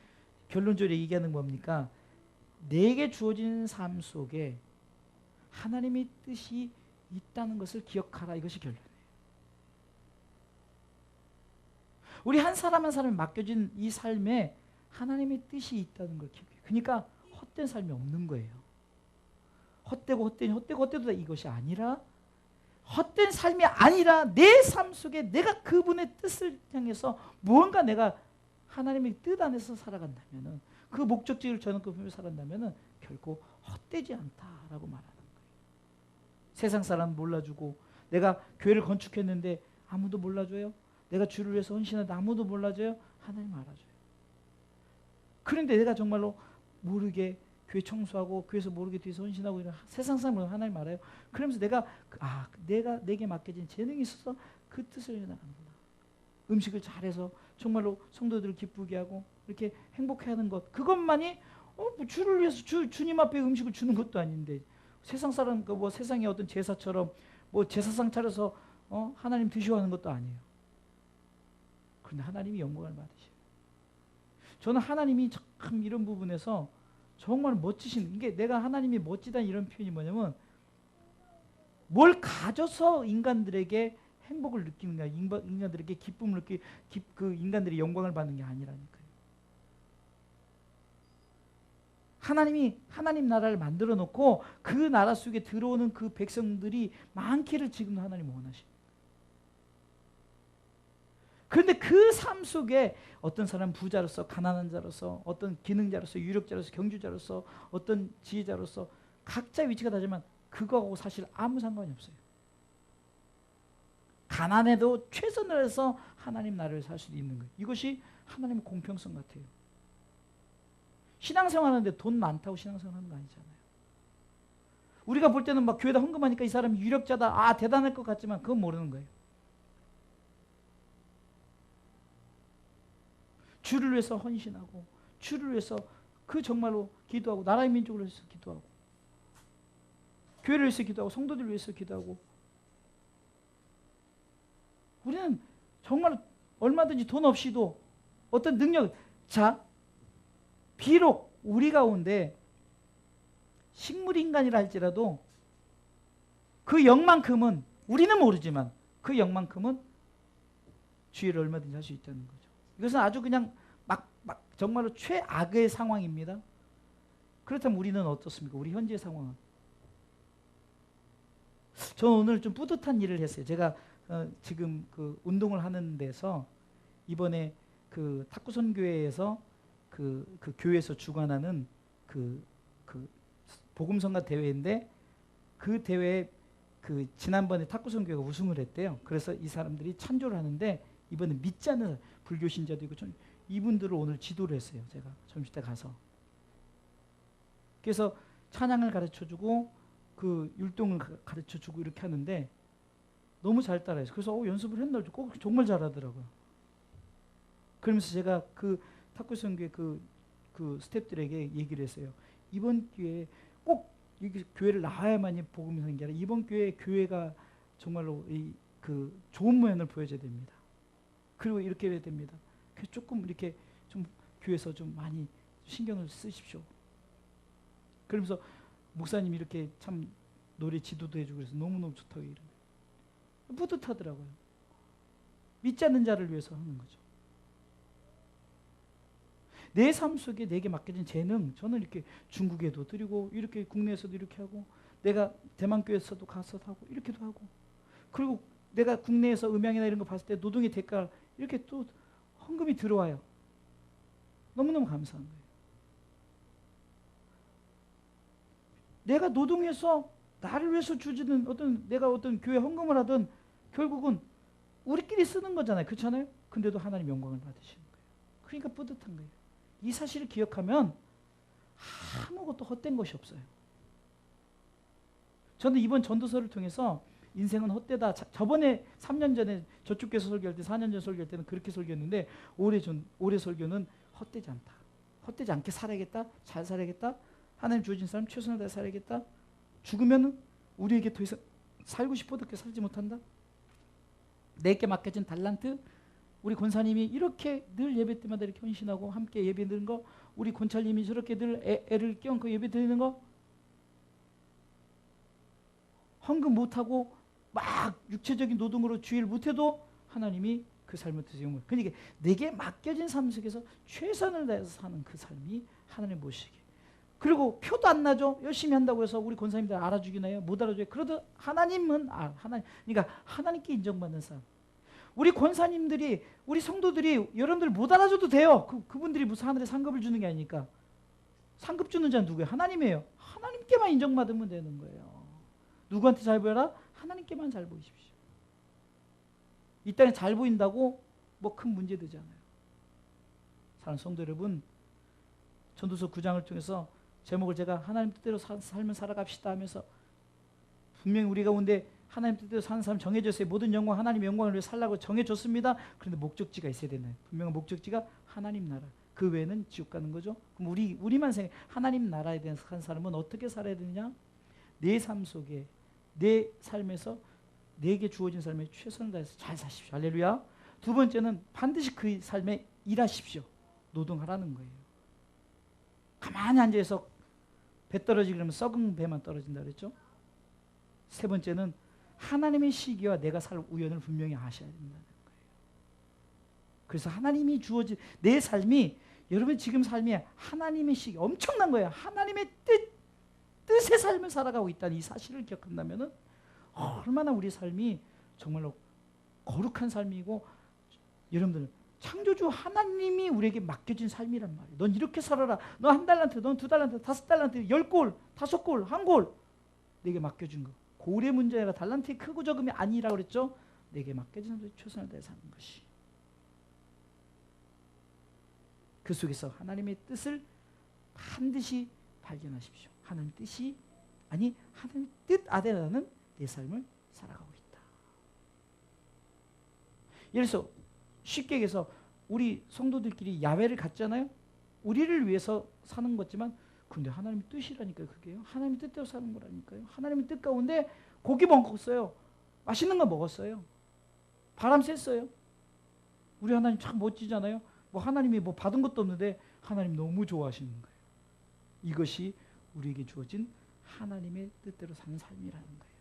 결론적으로 얘기하는 뭡니까? 내게 주어진 삶 속에 하나님의 뜻이 있다는 것을 기억하라. 이것이 결론이에요. 우리 한 사람 한 사람이 맡겨진 이 삶에 하나님의 뜻이 있다는 걸 기억해요. 그러니까 헛된 삶이 없는 거예요. 헛되도 이것이 아니라, 헛된 삶이 아니라 내 삶 속에 내가 그분의 뜻을 향해서 무언가 내가 하나님의 뜻 안에서 살아간다면은, 그 목적지를 저는 그 부분을 살아간다면은 결코 헛되지 않다라고 말하는 거예요. 세상 사람 몰라주고, 내가 교회를 건축했는데 아무도 몰라줘요. 내가 주를 위해서 헌신하는데 아무도 몰라줘요. 하나님 알아줘요. 그런데 내가 정말로 모르게 교회 청소하고 교회에서 모르게 뒤에서 헌신하고 이런 세상 사람을 하나님 알아요. 그러면서 내가 내게 맡겨진 재능이 있어서 그 뜻을 해나간다. 음식을 잘해서 정말로 성도들을 기쁘게 하고 이렇게 행복해하는 것, 그것만이 뭐 주를 위해서 주님 앞에 음식을 주는 것도 아닌데, 세상 사람 뭐 세상의 어떤 제사처럼 뭐 제사상 차려서 하나님 드시고 하는 것도 아니에요. 그런데 하나님이 영광을 받으셔요. 저는 하나님이 참 이런 부분에서 정말 멋지신, 이게 내가 하나님이 멋지다는 이런 표현이 뭐냐면, 뭘 가져서 인간들에게 행복을 느끼는 거야. 인간들에게 기쁨을 느끼고 그 인간들이 영광을 받는 게 아니라니까요. 하나님이 하나님 나라를 만들어 놓고 그 나라 속에 들어오는 그 백성들이 많기를 지금도 하나님 원하십니다. 그런데 그 삶 속에 어떤 사람 부자로서, 가난한 자로서, 어떤 기능자로서, 유력자로서, 경주자로서, 어떤 지혜자로서 각자 위치가 다르지만 그거하고 사실 아무 상관이 없어요. 가난해도 최선을 해서 하나님 나라를 살 수도 있는 거예요. 이것이 하나님의 공평성 같아요. 신앙생활 하는데 돈 많다고 신앙생활 하는 거 아니잖아요. 우리가 볼 때는 막 교회다 헌금하니까 이 사람이 유력자다, 대단할 것 같지만 그건 모르는 거예요. 주를 위해서 헌신하고, 주를 위해서 그 정말로 기도하고, 나라의 민족을 위해서 기도하고, 교회를 위해서 기도하고, 성도들을 위해서 기도하고, 우리는 정말 얼마든지 돈 없이도 어떤 능력, 비록 우리 가운데 식물인간이라 할지라도 그 영만큼은, 우리는 모르지만 그 영만큼은 주의를 얼마든지 할 수 있다는 거죠. 이것은 아주 그냥 막 정말로 최악의 상황입니다. 그렇다면 우리는 어떻습니까? 우리 현재의 상황은. 저는 오늘 좀 뿌듯한 일을 했어요. 제가 지금 그 운동을 하는 데서 이번에 그 탁구선교회에서 그 교회에서 주관하는 그 복음성가 대회인데, 그 대회에 그 지난번에 탁구선교회가 우승을 했대요. 그래서 이 사람들이 찬조를 하는데 이번에 믿지 않는 불교 신자도 있고 이분들을 오늘 지도를 했어요. 제가 점심 때 가서. 그래서 찬양을 가르쳐주고 그 율동을 가르쳐주고 이렇게 하는데 너무 잘 따라해서 그래서 연습을 했나 꼭 정말 잘하더라고요. 그러면서 제가 그 탁구선교회 그 스태프들에게 얘기를 했어요. 이번 기회에 꼭 이 교회를 나와야만이 복음이 생긴 게 아니라 이번 교회가 정말로 그 좋은 모양을 보여줘야 됩니다. 그리고 이렇게 해야 됩니다. 그래서 조금 이렇게 좀 교회에서 좀 많이 신경을 쓰십시오. 그러면서 목사님이 이렇게 참 노래 지도도 해주고 그래서 너무너무 좋다고 이러는 뿌듯하더라고요. 믿지 않는 자를 위해서 하는 거죠. 내 삶 속에 내게 맡겨진 재능, 저는 이렇게 중국에도 드리고 이렇게 국내에서도 이렇게 하고 내가 대만 교회에서도 가서 하고 이렇게도 하고 그리고 내가 국내에서 음향이나 이런 거 봤을 때 노동의 대가 이렇게 또 헌금이 들어와요. 너무너무 감사한 거예요. 내가 노동해서 나를 위해서 주지는 내가 어떤 교회 헌금을 하든 결국은 우리끼리 쓰는 거잖아요. 그렇잖아요? 근데도 하나님 영광을 받으시는 거예요. 그러니까 뿌듯한 거예요. 이 사실을 기억하면 아무것도 헛된 것이 없어요. 저는 이번 전도서를 통해서 인생은 헛되다. 저번에 3년 전에 저쪽 교회에서 설교할 때 4년 전 설교할 때는 그렇게 설교했는데 올해 설교는 헛되지 않다. 헛되지 않게 살아야겠다. 잘 살아야겠다. 하나님 주어진 사람 최선을 다해 살아야겠다. 죽으면 우리에게 더 이상 살고 싶어도 그렇게 살지 못한다. 내게 맡겨진 달란트 우리 권사님이 이렇게 늘 예배 때마다 이렇게 헌신하고 함께 예배 드리는 거 우리 권찰님이 저렇게 늘 애를 껴안고 예배 드리는 거 헌금 못하고 막 육체적인 노동으로 주의를 못해도 하나님이 그 삶을 통해서 용을 그러니까 내게 맡겨진 삶 속에서 최선을 다해서 사는 그 삶이 하나님 보시기 그리고 표도 안 나죠. 열심히 한다고 해서 우리 권사님들 알아주기나요? 못 알아줘요. 그래도 하나님은 그러니까 하나님께 인정받는 삶. 우리 권사님들이 우리 성도들이 여러분들 못 알아줘도 돼요. 그분들이 무슨 하늘에 상급을 주는 게 아니니까. 상급 주는 자는 누구예요? 하나님이에요. 하나님께만 인정받으면 되는 거예요. 누구한테 잘 보여라? 하나님께만 잘 보이십시오. 이 땅에 잘 보인다고 뭐 큰 문제 되지 않아요. 사랑하는 성도 여러분, 전도서 9장을 통해서 제목을 제가 하나님 뜻대로 삶을 살아갑시다 하면서 분명히 우리 가운데 하나님 뜻대로 사는 사람 정해졌어요. 모든 영광 하나님의 영광을 위해 살라고 정해졌습니다. 그런데 목적지가 있어야 되나요? 분명한 목적지가 하나님 나라. 그 외에는 지옥 가는 거죠. 그럼 우리만 생각 하나님 나라에 대한 한 사람은 어떻게 살아야 되느냐? 내 삶 속에 내 삶에서 내게 주어진 삶에 최선을 다해서 잘 사십시오. 할렐루야. 두 번째는 반드시 그 삶에 일하십시오. 노동하라는 거예요. 가만히 앉아서 배 떨어지기 그러면 썩은 배만 떨어진다 그랬죠. 세 번째는 하나님의 시기와 내가 살 우연을 분명히 아셔야 된다는 거예요. 그래서 하나님이 주어진 내 삶이 여러분 지금 삶이 하나님의 시기 엄청난 거예요. 하나님의 뜻의 삶을 살아가고 있다는 이 사실을 기억한다면 얼마나 우리 삶이 정말로 거룩한 삶이고 여러분들 창조주 하나님이 우리에게 맡겨진 삶이란 말이에요. 넌 이렇게 살아라. 너 1달란트, 넌 2달란트, 5달란트, 10골, 5골, 1골 내게 맡겨준 거. 골의 문제가 달란트의 크고 적음이 아니라고 그랬죠. 내게 맡겨진 삶에 최선을 다해 사는 것이. 그 속에서 하나님의 뜻을 반드시 발견하십시오. 하나님의 뜻이 아니 하나님의 뜻 아래라는 내 삶을 살아가고 있다. 예를 들어서 쉽게 얘기해서 우리 성도들끼리 야외를 갔잖아요. 우리를 위해서 사는 거지만 근데 하나님의 뜻이라니까요. 그게요. 하나님의 뜻대로 사는 거라니까요. 하나님의 뜻 가운데 고기 먹었어요. 맛있는 거 먹었어요. 바람 쐈어요. 우리 하나님 참 멋지잖아요. 뭐 하나님이 뭐 받은 것도 없는데 하나님 너무 좋아하시는 거예요. 이것이 우리에게 주어진 하나님의 뜻대로 사는 삶이라는 거예요.